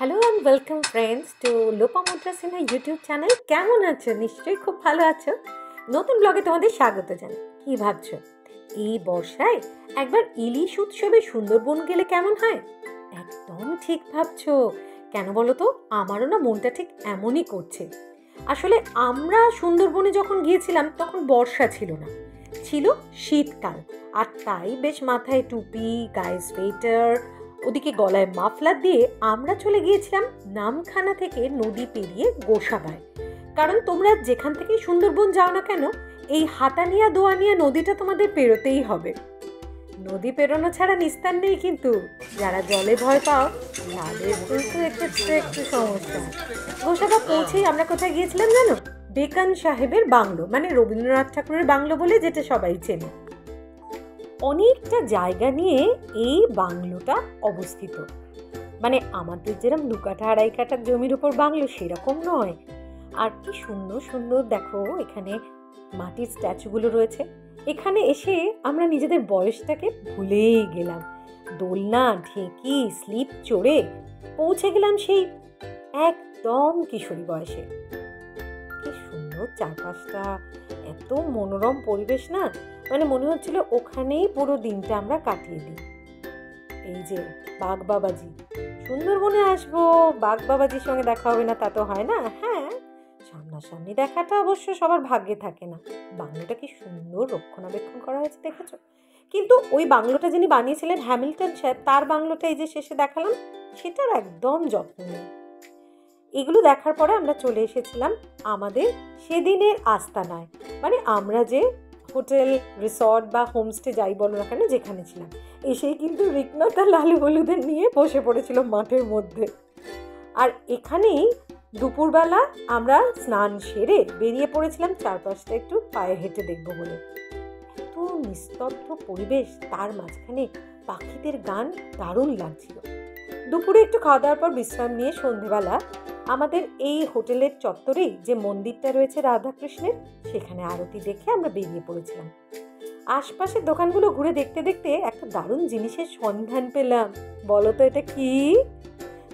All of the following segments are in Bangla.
Hello and welcome friends to Lopamudra Sinha YouTube channel. কেমন আছো? নিশ্চয়ই খুব ভালো আছো। নতুন ব্লগে তোমাদের স্বাগত জানাই। কি ভাবছো এই বর্ষায় একবার ইলিশ উৎসবে সুন্দরবন গেলে কেমন হয়? একদম ঠিক ভাবছো। কেন বলো তো, আমারও না মনটা ঠিক এমনই করছে। আসলে আমরা সুন্দরবনে যখন গিয়েছিলাম তখন বর্ষা ছিল না, ছিল শীতকাল। আর তাই বেশ মাথায় টুপি, গায়ে সোয়েটার, ওদিকে গলায় মাফলার দিয়ে আমরা চলে গিয়েছিলাম নামখানা থেকে নদী পেরিয়ে গোসাবায়। কারণ তোমরা যেখান থেকে সুন্দরবন যাও না কেন, এই হাতানিয়া দোয়ানিয়া নদীটা তোমাদের পেরোতেই হবে। নদী পেরোনো ছাড়া নিস্তার নেই কিন্তু। যারা জলে ভয় পাও তাদের কিন্তু একটু সমস্যা। গোসাবা পৌঁছেই আমরা কোথায় গিয়েছিলাম জানো? বেকান সাহেবের বাংলো, মানে রবীন্দ্রনাথ ঠাকুরের বাংলো বলে যেটা সবাই চেনে। অনেকটা জায়গা নিয়ে এই বাংলোটা অবস্থিত। মানে আমাদের যেরকম 2 কাঠা 2.5 কাঠা জমির উপর বাংলো সেরকম নয়। আর কি সুন্দর সুন্দর দেখো, এখানে মাটির স্ট্যাচুগুলো রয়েছে। এখানে এসে আমরা নিজেদের বয়সটাকে ভুলেই গেলাম। দোলনা, ঢেঁকি, স্লিপ চড়ে পৌঁছে গেলাম সেই একদম কিশোরী বয়সে। কি সুন্দর চারপাশটা, এত মনোরম পরিবেশ না, মানে মনে হচ্ছিল ওখানেই পুরো দিনটা আমরা কাটিয়ে দিই। এই যে বাঘ বাবাজি, সুন্দরবনে আসবো, বাঘ বাবাজির সঙ্গে দেখা হবে না তা তো হয় না। হ্যাঁ, সামনাসামনি দেখাটা অবশ্য সবার ভাগ্যে থাকে না। বাংলোটা কি সুন্দর রক্ষণাবেক্ষণ করা হয়েছে দেখেছো? কিন্তু ওই বাংলোটা যিনি বানিয়েছিলেন হ্যামিল্টন সাহেব, তার বাংলোটা এই যে শেষে দেখালাম, সেটার একদম যত্ন নেই। এগুলো দেখার পরে আমরা চলে এসেছিলাম আমাদের সেদিনের আস্তানায়, মানে আমরা যে হোটেল, রিসর্ট বা হোমস্টে যাই বলো না কেন যেখানে ছিলাম। এসেই কিন্তু রিকনাথ আর লালু হলুদের নিয়ে বসে পড়েছিল মাঠের মধ্যে। আর এখানেই দুপুরবেলা আমরা স্নান সেরে বেরিয়ে পড়েছিলাম চারপাশটা একটু পায়ে হেঁটে দেখবো বলে। এত নিস্তব্ধ পরিবেশ, তার মাঝখানে পাখিদের গান দারুণ লাগছিল। দুপুরে একটু খাওয়া দাওয়ার পর বিশ্রাম নিয়ে সন্ধেবেলা আমাদের এই হোটেলের চত্বরেই যে মন্দিরটা রয়েছে রাধাকৃষ্ণের, সেখানে আরতি দেখে আমরা বেরিয়ে পড়েছিলাম। আশপাশের দোকানগুলো ঘুরে দেখতে দেখতে একটা দারুণ জিনিসের সন্ধান পেলাম। বলো তো এটা কি?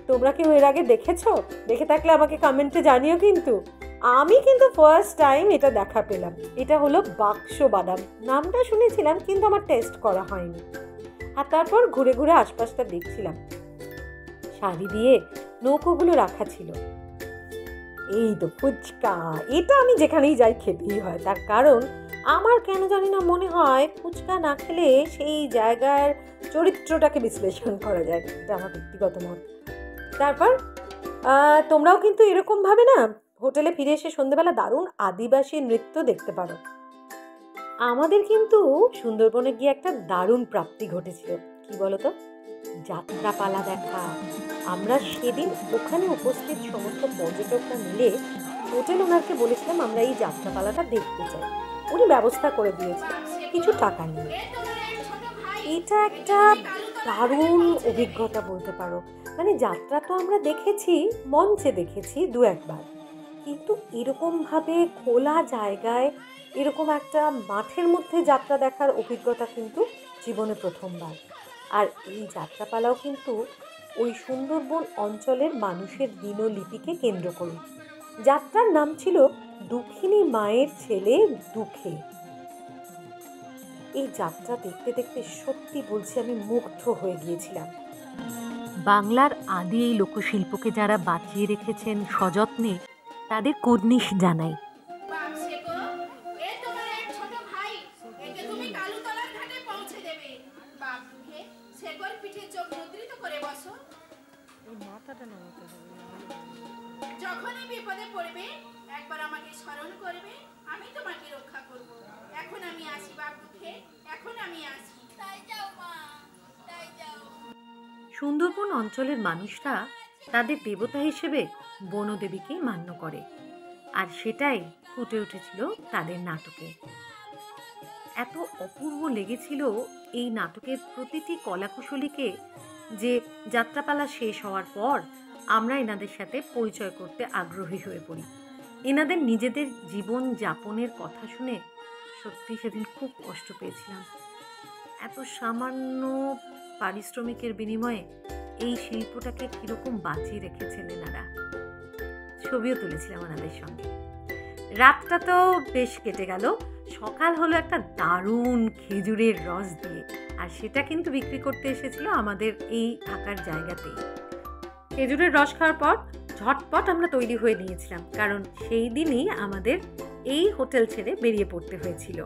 তোমরা কেউ এর আগে দেখেছো? দেখে থাকলে আমাকে কমেন্টে জানিও কিন্তু। আমি কিন্তু ফার্স্ট টাইম এটা দেখা পেলাম। এটা হলো বাক্স বাদাম। নামটা শুনেছিলাম কিন্তু আমার টেস্ট করা হয়নি। আর তারপর ঘুরে ঘুরে আশপাশটা দেখছিলাম। শাড়ি দিয়ে নৌকোগুলো রাখা ছিল। এই তো ফুচকা, এটা আমি যেখানেই যাই খেতেই হয়। তার কারণ আমার কেন জানি না মনে হয় ফুচকা না খেলে সেই জায়গার চরিত্রটাকে বিশ্লেষণ করা যায়। এটা আমার ব্যক্তিগত মত। তারপর তোমরাও কিন্তু এরকমভাবে না হোটেলে ফিরে এসে সন্ধ্যেবেলা দারুণ আদিবাসী নৃত্য দেখতে পারো। আমাদের কিন্তু সুন্দরবনে গিয়ে একটা দারুণ প্রাপ্তি ঘটেছিল। কি বলতো? যাত্রাপালা দেখা। আমরা সেদিন ওখানে উপস্থিত সমস্ত পর্যটকরা মিলে হোটেল ওনারকে বলেছিলাম আমরা এই যাত্রাপালাটা দেখতে চাই। উনি ব্যবস্থা করে দিয়েছে কিছু টাকা নিয়ে। এটা একটা দারুণ অভিজ্ঞতা বলতে পারো। মানে যাত্রা তো আমরা দেখেছি, মঞ্চে দেখেছি 2-1 বার, কিন্তু এরকমভাবে খোলা জায়গায় এরকম একটা মাঠের মধ্যে যাত্রা দেখার অভিজ্ঞতা কিন্তু জীবনে প্রথমবার। আর এই যাত্রাপালাও কিন্তু ওই সুন্দরবন অঞ্চলের মানুষের দিনলিপিকে কেন্দ্র করে। যাত্রার নাম ছিল দুঃখিনী মায়ের ছেলে দুঃখে। এই যাত্রা দেখতে দেখতে সত্যি বলছি আমি মুগ্ধ হয়ে গিয়েছিলাম। বাংলার আদি এই লোকশিল্পকে যারা বাঁচিয়ে রেখেছেন সযত্নে, তাদের কুর্নিশ জানাই। যখনই বিপদে পড়বে একবার আমাকে স্মরণ করবে, আমি তোমাকে রক্ষা করব। এখন আমি আসি বাবুকে, এখন আমি আসি। তাই যাও মা, তাই যাও। সুন্দরবন অঞ্চলের মানুষরা তাদের দেবতা হিসেবে বনদেবীকেই মান্য করে, আর সেটাই ফুটে উঠেছিল তাদের নাটকে। এত অপূর্ব লেগেছিল এই নাটকের প্রতিটি কলাকুশলীকে যে যাত্রাপালা শেষ হওয়ার পর আমরা এনাদের সাথে পরিচয় করতে আগ্রহী হয়ে পড়ি। এনাদের নিজেদের জীবন যাপনের কথা শুনে সত্যি সেদিন খুব কষ্ট পেয়েছিলাম। এত সামান্য পারিশ্রমিকের বিনিময়ে এই শিল্পটাকে কীরকম বাঁচিয়ে রেখেছেন এনারা। ছবিও তুলেছিলাম ওনাদের সঙ্গে। রাতটা তো বেশ কেটে গেল। সকাল হলো একটা দারুণ খেজুরের রস দিয়ে, আর সেটা কিন্তু বিক্রি করতে এসেছিল আমাদের এই থাকার জায়গাতেই। খেজুরের রস খাওয়ার পর ঝটপট আমরা তৈরি হয়ে নিয়েছিলাম, কারণ সেই দিনই আমাদের এই হোটেল ছেড়ে বেরিয়ে পড়তে হয়েছিল।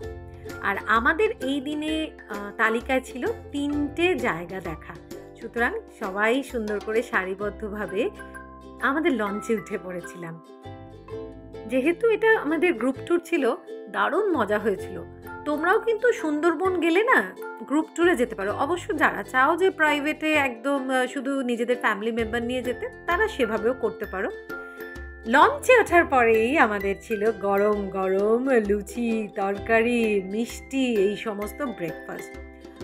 আর আমাদের এই দিনে তালিকায় ছিল 3টে জায়গা দেখা। সুতরাং সবাই সুন্দর করে সারিবদ্ধভাবে আমাদের লঞ্চে উঠে পড়েছিলাম। যেহেতু এটা আমাদের গ্রুপ ট্যুর ছিল, দারুণ মজা হয়েছিল। তোমরাও কিন্তু সুন্দরবন গেলে না গ্রুপ ট্যুরে যেতে পারো। অবশ্য যারা চাও যে প্রাইভেটে একদম শুধু নিজেদের ফ্যামিলি মেম্বার নিয়ে যেতে, তারা সেভাবেও করতে পারো। লঞ্চে ওঠার পরেই আমাদের ছিল গরম গরম লুচি, তরকারি, মিষ্টি, এই সমস্ত ব্রেকফাস্ট।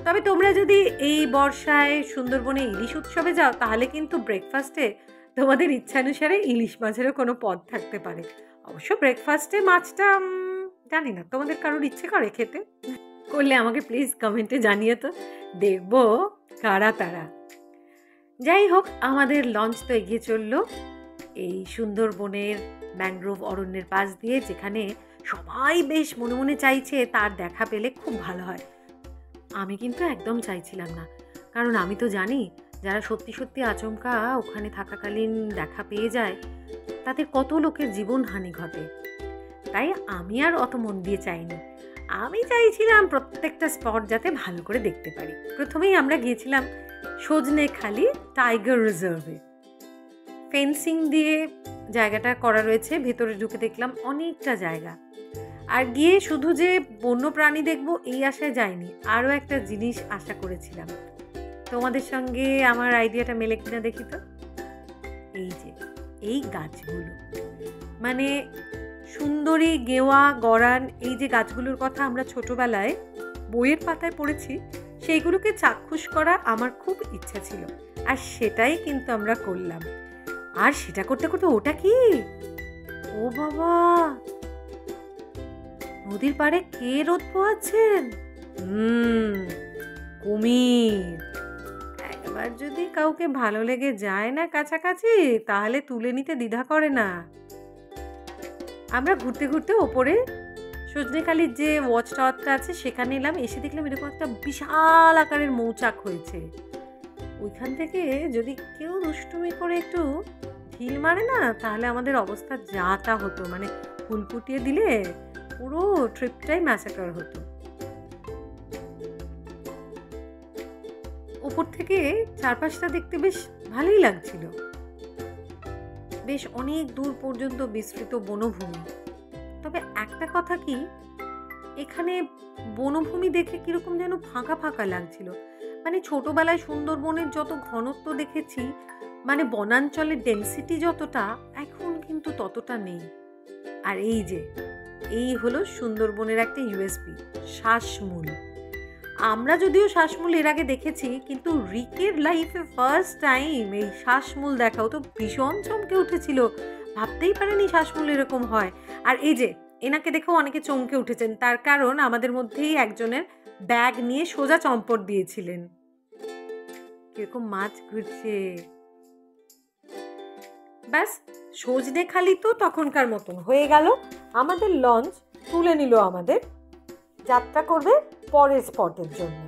তবে তোমরা যদি এই বর্ষায় সুন্দরবনে ইলিশ উৎসবে যাও, তাহলে কিন্তু ব্রেকফাস্টে তোমাদের ইচ্ছানুসারে ইলিশ মাছেরও কোনো পদ থাকতে পারে। অবশ্য ব্রেকফাস্টে মাছটা জানি না, তোমাদের কারোর ইচ্ছে করে খেতে? করলে আমাকে প্লিজ কমেন্টে জানিয়ে তো, দেখবো কারা তারা। যাই হোক, আমাদের লঞ্চ তো এগিয়ে চললো এই সুন্দরবনের ম্যানগ্রোভ অরণ্যের পাশ দিয়ে, যেখানে সবাই বেশ মনে মনে চাইছে তার দেখা পেলে খুব ভালো হয়। আমি কিন্তু একদম চাইছিলাম না, কারণ আমি তো জানি যারা সত্যি সত্যি আচমকা ওখানে থাকাকালীন দেখা পেয়ে যায়, তাদের কত লোকের জীবনহানি ঘটে। তাই আমি আর অত মন দিয়ে চাইনি। আমি চাইছিলাম প্রত্যেকটা স্পট যাতে ভালো করে দেখতে পারি। প্রথমেই আমরা গিয়েছিলাম সজনেখালি টাইগার রিজার্ভে। ফেন্সিং দিয়ে জায়গাটা করা রয়েছে, ভেতরে ঢুকে দেখলাম অনেকটা জায়গা। আর গিয়ে শুধু যে বন্য প্রাণী দেখবো এই আশায় যাইনি, আরও একটা জিনিস আশা করেছিলাম। তোমাদের সঙ্গে আমার আইডিয়াটা মেলে কিনা দেখি তো। এই যে এই গাছগুলো, মানে সুন্দরী, গেওয়া, গরান, এই যে গাছগুলোর কথা আমরা ছোটবেলায় বইয়ের পাতায় পড়েছি, সেইগুলোকে চাক্ষুষ করা আমার খুব ইচ্ছা ছিল, আর সেটাই কিন্তু আমরা করলাম। আর সেটা করতে করতে ওটা কি, ও বাবা, নদীর পাড়ে কে রোদ পোয়াচ্ছেন? কুমির। একবার যদি কাউকে ভালো লেগে যায় না কাছাকাছি, তাহলে তুলে নিতে দ্বিধা করে না। আমরা ঘুরতে ঘুরতে ওপরে সজনেখালির যে ওয়াচ টাওয়ারটা আছে সেখানে এলাম। এসে দেখলাম এরকম একটা বিশাল আকারের মৌচাক হয়েছে। ওইখান থেকে যদি কেউ দুষ্টুমি করে একটু ঢিল মারে না, তাহলে আমাদের অবস্থা যা তা হতো, মানে ফুল ফুটিয়ে দিলে পুরো ট্রিপটাই ম্যাসাকার হতো। উপর থেকে চারপাশটা দেখতে বেশ ভালোই লাগছিল। বেশ অনেক দূর পর্যন্ত বিস্তৃত বনভূমি। তবে একটা কথা কি, এখানে বনভূমি দেখে কিরকম যেন ফাঁকা ফাঁকা লাগছিল। মানে ছোটবেলায় সুন্দরবনের যত ঘনত্ব দেখেছি, মানে বনাঞ্চলের ডেন্সিটি যতটা, এখন কিন্তু ততটা নেই। আর এই যে এই হলো সুন্দরবনের একটা ইউএসপি, শ্বাসমূল। আমরা যদিও শ্বাসমূল এর আগে দেখেছি, কিন্তু রিকের লাইফে ফার্স্ট টাইম এই শ্বাসমূল দেখাও তো ভীষণ চমকে উঠেছিল। ভাবতেই পারেনি শ্বাসমূল এরকম হয়। আর এই যে এনাকে দেখেও অনেকে চমকে উঠেছেন, তার কারণ আমাদের মধ্যেই একজনের ব্যাগ নিয়ে সোজা চম্পট দিয়েছিলেন। কিরকম মাছ ঘুরছে। ব্যাস, সজনেখালি তো তখনকার মতন হয়ে গেল। আমাদের লঞ্চ তুলে নিল আমাদের, যাত্রা করবে পরের স্পটের জন্য।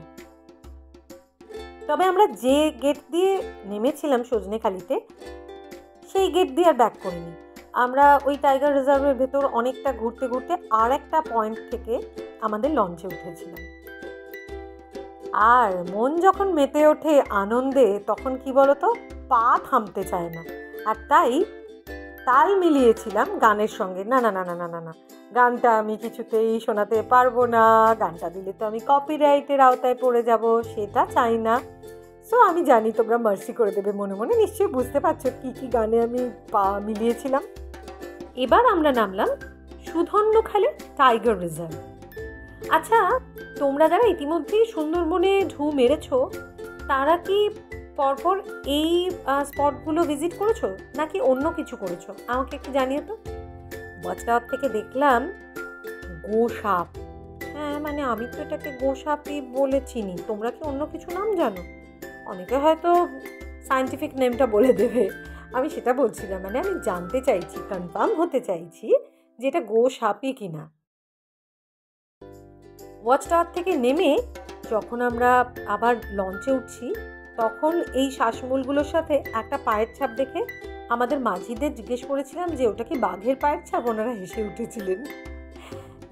তবে আমরা যে গেট দিয়ে নেমেছিলাম সজনেখালিতে, সেই গেট দিয়ে আর ব্যাক করিনি। আমরা ওই টাইগার রিজার্ভের ভেতর অনেকটা ঘুরতে ঘুরতে আর একটা পয়েন্ট থেকে আমাদের লঞ্চে উঠেছিলাম। আর মন যখন মেতে ওঠে আনন্দে, তখন কি বলতো, পা থামতে চায় না। আর তাই তাল মিলিয়েছিলাম গানের সঙ্গে। না না না না না না না, গানটা আমি কিছুতেই শোনাতে পারবো না, গানটা দিলে তো আমি কপিরাইটের আওতায় পড়ে যাব, সেটা চাই না। সো আমি জানি তোমরা মার্সি করে দেবে মনে মনে। নিশ্চয়ই বুঝতে পারছো কী কী গানে আমি পা মিলিয়েছিলাম। এবার আমরা নামলাম সুধন্যখালি টাইগার রিজার্ভ। আচ্ছা, তোমরা যারা ইতিমধ্যেই সুন্দরবনে ঢু মেরেছো, তারা কি পরপর এই স্পটগুলো ভিজিট করেছো নাকি অন্য কিছু করেছো? আমাকে একটু জানিয়ে তো। ওয়াচ টাওয়ার থেকে দেখলাম গোসাপ। হ্যাঁ, মানে আমি তো এটাকে গোসাপই বলে চিনি। তোমরা কি অন্য কিছু নাম জানো? অনেকে হয়তো সায়েন্টিফিক নেমটা বলে দেবে। আমি সেটা বলছি না, মানে আমি জানতে চাইছি, কনফার্ম হতে চাইছি যে এটা গোসাপই কিনা। ওয়াচ টাওয়ার থেকে নেমে যখন আমরা আবার লঞ্চে উঠছি, তখন এই শ্বাসমূলগুলোর সাথে একটা পায়ের ছাপ দেখে আমাদের মাঝিদের জিজ্ঞেস করেছিলাম যে ওটা কি বাঘের পায়ের ছাপ। ওনারা হেসে উঠেছিলেন।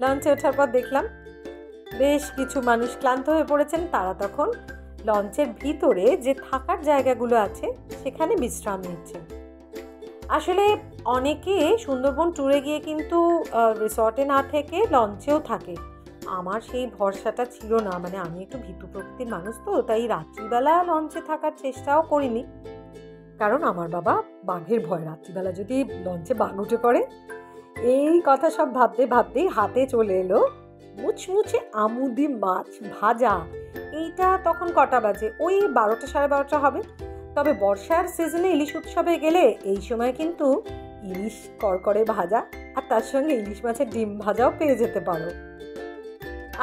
লঞ্চে ওঠার পর দেখলাম বেশ কিছু মানুষ ক্লান্ত হয়ে পড়েছেন। তারা তখন লঞ্চের ভিতরে যে থাকার জায়গাগুলো আছে সেখানে বিশ্রাম নিচ্ছেন। আসলে অনেকে সুন্দরবন ট্যুরে গিয়ে কিন্তু রিসর্টে না থেকে লঞ্চেও থাকে। আমার সেই ভরসাটা ছিল না, মানে আমি একটু ভীতু প্রকৃতির মানুষ, তো তাই রাত্রিবেলা লঞ্চে থাকার চেষ্টাও করিনি, কারণ আমার বাবা বাঘের ভয়। রাত্রিবেলা যদি লঞ্চে বাঘ উঠে পড়ে, এই কথা সব ভাবতে ভাবতেই হাতে চলে এলো মুচমুচে আমুদি মাছ ভাজা। এইটা তখন কটা বাজে? ওই 12টা সাড়ে 12টা হবে। তবে বর্ষার সিজনে ইলিশ উৎসবে গেলে এই সময় কিন্তু ইলিশ করকরে ভাজা আর তার সঙ্গে ইলিশ মাছের ডিম ভাজাও পেয়ে যেতে পারো।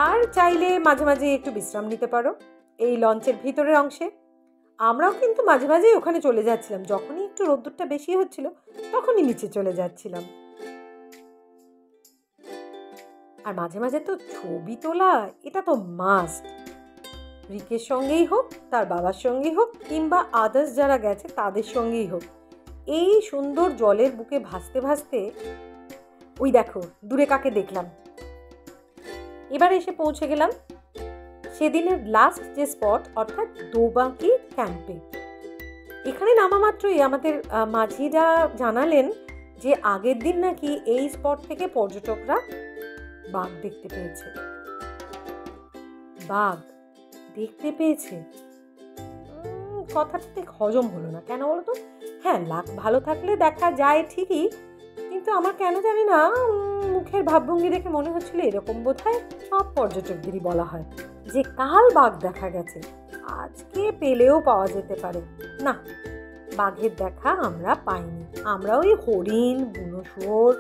আর চাইলে মাঝে মাঝে একটু বিশ্রাম নিতে পারো এই লঞ্চের ভিতরের অংশে। আমরাও কিন্তু মাঝে মাঝেই ওখানে চলে যাচ্ছিলাম। যখনই একটু রোদ্দুরটা বেশি হচ্ছিল তখনই নিচে চলে যাচ্ছিলাম। আর মাঝে মাঝে তো ছবি তোলা, এটা তো মাস্ট। রিকের সঙ্গেই হোক, তার বাবার সঙ্গেই হোক, কিংবা আদার্স যারা গেছে তাদের সঙ্গেই হোক, এই সুন্দর জলের বুকে ভাসতে ভাসতে ওই দেখো দূরে কাকে দেখলাম। এবার এসে পৌঁছে গেলাম সেদিনের লাস্ট যে স্পট, অর্থাৎ দোবাঁকি ক্যাম্পে। এখানে নামা মাত্রই আমাদের মাঝিরা জানালেন যে আগের দিন নাকি এই স্পট থেকে পর্যটকরা বাঘ দেখতে পেয়েছে। বাঘ দেখতে পেয়েছে কথাটা ঠিক হজম হলো না। কেন বলো তো? হ্যাঁ, লাক ভালো থাকলে দেখা যায় ঠিকই, কিন্তু আমার কেন জানি না মুখের ভাবভঙ্গি দেখে মনে হচ্ছিল এরকম বোধহয় সব পর্যটকদেরই বলা হয় যে কাল বাঘ দেখা গেছে, আজকে পেলেও পাওয়া যেতে পারে। না, বাঘের দেখা আমরা পাইনি। আমরা ওই হরিণ, বুনো শুয়োর,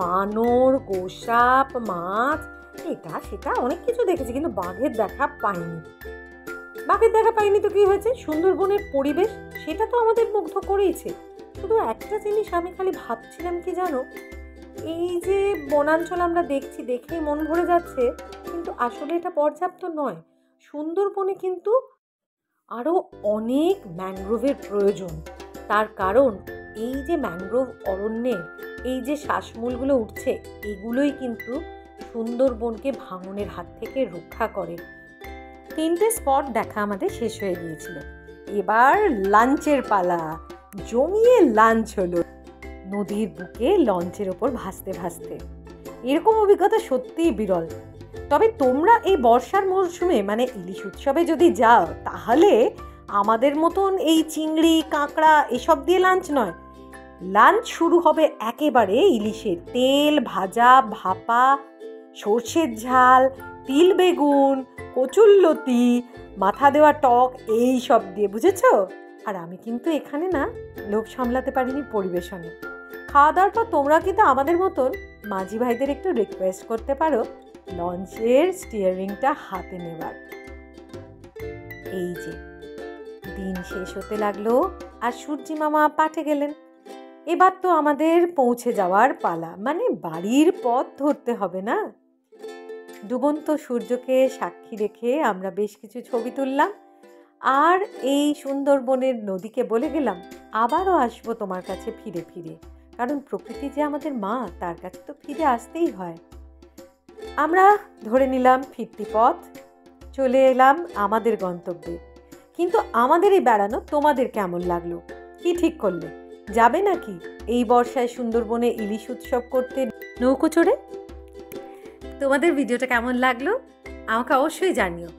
বানর, গোসাপ, মাছ, এটা সেটা অনেক কিছু দেখেছি, কিন্তু বাঘের দেখা পাইনি। বাঘের দেখা পাইনি তো কি হয়েছে? সুন্দরবনের পরিবেশ সেটা তো আমাদের মুগ্ধ করেইছে। শুধু একটা জিনিস আমি খালি ভাবছিলাম কি জানো, এই যে বনাঞ্চল আমরা দেখছি, দেখেই মন ভরে যাচ্ছে, কিন্তু আসলে এটা পর্যাপ্ত নয়। সুন্দরবনে কিন্তু আরও অনেক ম্যানগ্রোভের প্রয়োজন। তার কারণ এই যে ম্যানগ্রোভ অরণ্যের এই যে শ্বাসমূলগুলো উঠছে, এগুলোই কিন্তু সুন্দরবনকে ভাঙনের হাত থেকে রক্ষা করে। 3টে স্পট দেখা আমাদের শেষ হয়ে গিয়েছিল। এবার লাঞ্চের পালা। জমিয়ে লাঞ্চ হলো নদীর বুকে লঞ্চের ওপর ভাসতে ভাসতে। এরকম অভিজ্ঞতা সত্যিই বিরল। তবে তোমরা এই বর্ষার মরশুমে মানে ইলিশ উৎসবে যদি যাও, তাহলে আমাদের মতন এই চিংড়ি, কাঁকড়া এসব দিয়ে লাঞ্চ নয়। লাঞ্চ শুরু হবে একেবারে ইলিশের তেল ভাজা, ভাপা, সর্ষের ঝাল, তিল বেগুন, কচুল্লতি, মাথা দেওয়া টক, এই সব দিয়ে, বুঝেছো? আর আমি কিন্তু এখানে না লোভ সামলাতে পারিনি পরিবেশনে। খাওয়া দাওয়ার পর তোমরা কিন্তু আমাদের মতন মাঝি ভাইদের একটু রিকোয়েস্ট করতে পারো লঞ্চের স্টিয়ারিংটা হাতে নেবার। এই যে দিন শেষ হতে লাগলো আর সূর্যি মামা পাঠে গেলেন। এবার তো আমাদের পৌঁছে যাওয়ার পালা, মানে বাড়ির পথ ধরতে হবে না? ডুবন্ত সূর্যকে সাক্ষী রেখে আমরা বেশ কিছু ছবি তুললাম, আর এই সুন্দরবনের নদীকে বলে গেলাম আবারও আসবো তোমার কাছে ফিরে ফিরে, কারণ প্রকৃতি যে আমাদের মা, তার কাছে তো ফিরে আসতেই হয়। আমরা ধরে নিলাম ফিরতি পথ, চলে এলাম আমাদের গন্তব্যে। কিন্তু আমাদের এই বেড়ানো তোমাদের কেমন লাগলো? কি ঠিক করলে? যাবে নাকি এই বর্ষায় সুন্দরবনে ইলিশ উৎসব করতে নৌকো চড়ে? তোমাদের ভিডিওটা কেমন লাগলো আমাকে অবশ্যই জানিও।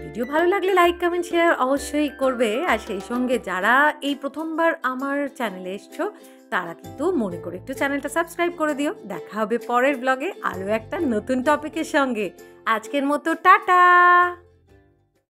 ভিডিও ভালো লাগলে লাইক, কমেন্ট, শেয়ার অবশ্যই করবে। আর সেই সঙ্গে যারা এই প্রথমবার আমার চ্যানেলে এসছো, তারা কিন্তু মনে করে একটু চ্যানেলটা সাবস্ক্রাইব করে দিও। দেখা হবে পরের ব্লগে আরও একটা নতুন টপিকের সঙ্গে। আজকের মতো টাটা।